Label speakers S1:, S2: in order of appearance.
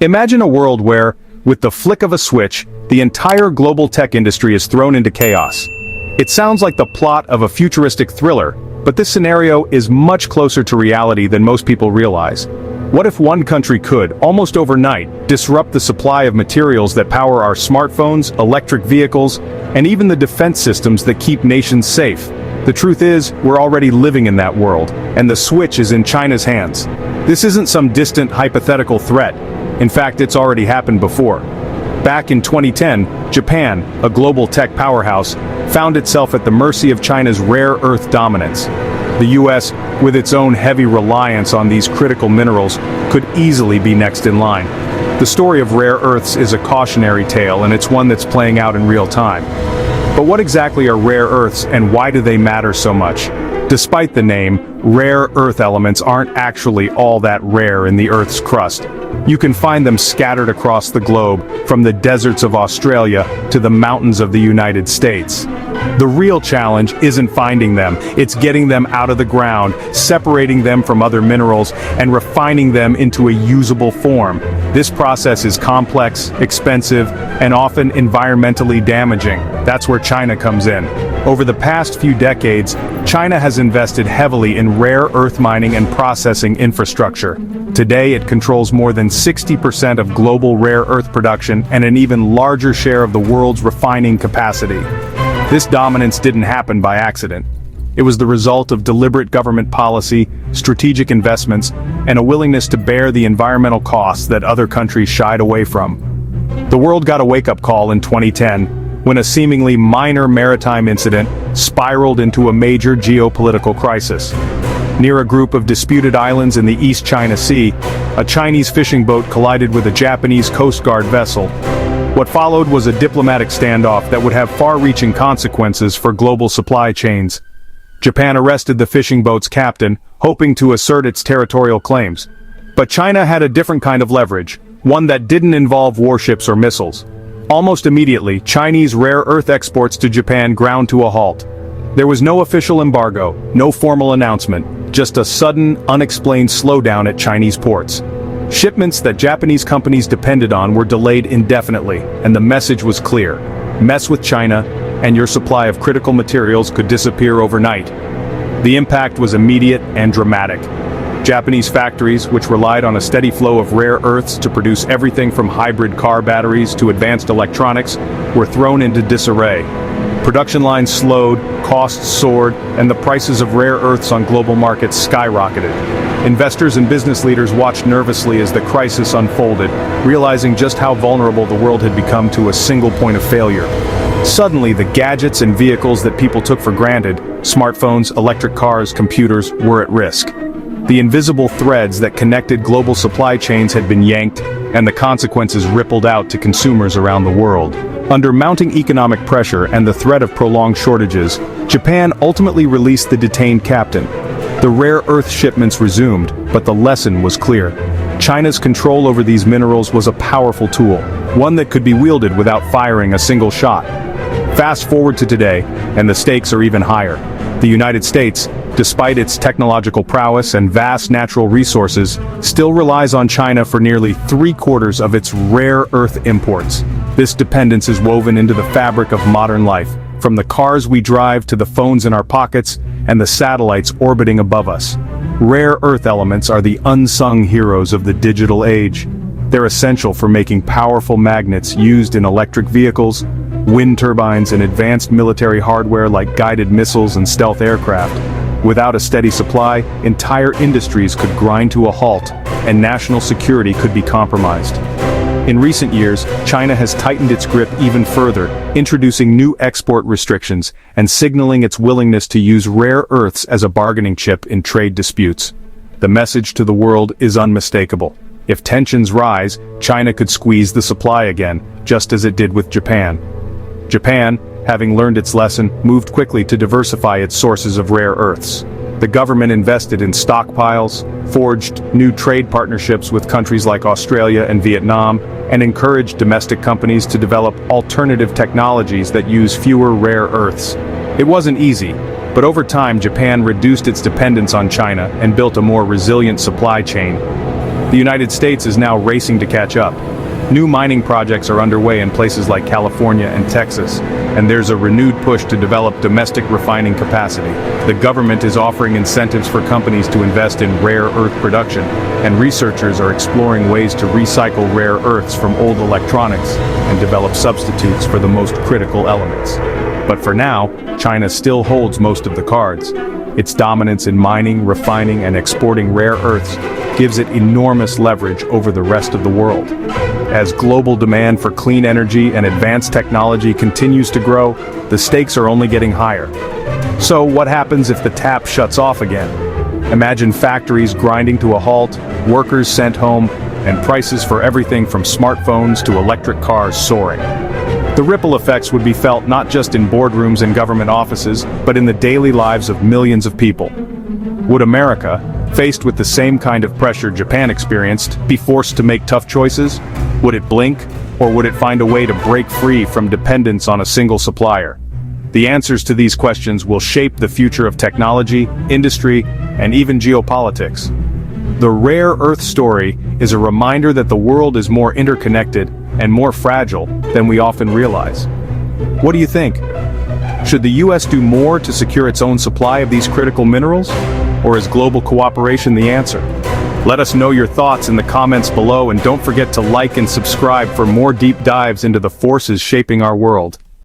S1: Imagine a world where, with the flick of a switch, the entire global tech industry is thrown into chaos. It sounds like the plot of a futuristic thriller, but this scenario is much closer to reality than most people realize. What if one country could, almost overnight, disrupt the supply of materials that power our smartphones, electric vehicles, and even the defense systems that keep nations safe? The truth is, we're already living in that world, and the switch is in China's hands. This isn't some distant hypothetical threat. In fact, it's already happened before. Back in 2010, Japan, a global tech powerhouse, found itself at the mercy of China's rare earth dominance. The US, with its own heavy reliance on these critical minerals, could easily be next in line. The story of rare earths is a cautionary tale, and it's one that's playing out in real time. But what exactly are rare earths, and why do they matter so much? Despite the name, rare earth elements aren't actually all that rare in the Earth's crust. You can find them scattered across the globe, from the deserts of Australia to the mountains of the United States. The real challenge isn't finding them, it's getting them out of the ground, separating them from other minerals, and refining them into a usable form. This process is complex, expensive, and often environmentally damaging. That's where China comes in. Over the past few decades, China has invested heavily in rare earth mining and processing infrastructure. Today, it controls more than 60% of global rare earth production and an even larger share of the world's refining capacity. This dominance didn't happen by accident. It was the result of deliberate government policy, strategic investments, and a willingness to bear the environmental costs that other countries shied away from. The world got a wake-up call in 2010, when a seemingly minor maritime incident spiraled into a major geopolitical crisis. Near a group of disputed islands in the East China Sea, a Chinese fishing boat collided with a Japanese Coast Guard vessel. What followed was a diplomatic standoff that would have far-reaching consequences for global supply chains. Japan arrested the fishing boat's captain, hoping to assert its territorial claims. But China had a different kind of leverage, one that didn't involve warships or missiles. Almost immediately, Chinese rare earth exports to Japan ground to a halt. There was no official embargo, no formal announcement, just a sudden, unexplained slowdown at Chinese ports. Shipments that Japanese companies depended on were delayed indefinitely, and the message was clear: mess with China, and your supply of critical materials could disappear overnight. The impact was immediate and dramatic. Japanese factories, which relied on a steady flow of rare earths to produce everything from hybrid car batteries to advanced electronics, were thrown into disarray. Production lines slowed, costs soared, and the prices of rare earths on global markets skyrocketed. Investors and business leaders watched nervously as the crisis unfolded, realizing just how vulnerable the world had become to a single point of failure. Suddenly, the gadgets and vehicles that people took for granted, smartphones, electric cars, computers, were at risk. The invisible threads that connected global supply chains had been yanked, and the consequences rippled out to consumers around the world. Under mounting economic pressure and the threat of prolonged shortages, Japan ultimately released the detained captain. The rare earth shipments resumed, but the lesson was clear. China's control over these minerals was a powerful tool, one that could be wielded without firing a single shot. Fast forward to today, and the stakes are even higher. The United States, despite its technological prowess and vast natural resources, still relies on China for nearly 3/4 of its rare earth imports. This dependence is woven into the fabric of modern life, from the cars we drive to the phones in our pockets and the satellites orbiting above us. Rare earth elements are the unsung heroes of the digital age. They're essential for making powerful magnets used in electric vehicles, wind turbines, and advanced military hardware like guided missiles and stealth aircraft. Without a steady supply, entire industries could grind to a halt, and national security could be compromised. In recent years, China has tightened its grip even further, introducing new export restrictions and signaling its willingness to use rare earths as a bargaining chip in trade disputes. The message to the world is unmistakable. If tensions rise, China could squeeze the supply again, just as it did with Japan. Japan, having learned its lesson, moved quickly to diversify its sources of rare earths. The government invested in stockpiles, forged new trade partnerships with countries like Australia and Vietnam, and encouraged domestic companies to develop alternative technologies that use fewer rare earths. It wasn't easy, but over time Japan reduced its dependence on China and built a more resilient supply chain. The United States is now racing to catch up. New mining projects are underway in places like California and Texas, and there's a renewed push to develop domestic refining capacity. The government is offering incentives for companies to invest in rare earth production, and researchers are exploring ways to recycle rare earths from old electronics and develop substitutes for the most critical elements. But for now, China still holds most of the cards. Its dominance in mining, refining, and exporting rare earths gives it enormous leverage over the rest of the world. As global demand for clean energy and advanced technology continues to grow, the stakes are only getting higher. So what happens if the tap shuts off again? Imagine factories grinding to a halt, workers sent home, and prices for everything from smartphones to electric cars soaring. The ripple effects would be felt not just in boardrooms and government offices, but in the daily lives of millions of people. Would America, faced with the same kind of pressure Japan experienced, be forced to make tough choices? Would it blink, or would it find a way to break free from dependence on a single supplier? The answers to these questions will shape the future of technology, industry, and even geopolitics. The rare earth story is a reminder that the world is more interconnected and more fragile than we often realize. What do you think? Should the US do more to secure its own supply of these critical minerals? Or is global cooperation the answer? Let us know your thoughts in the comments below, and don't forget to like and subscribe for more deep dives into the forces shaping our world.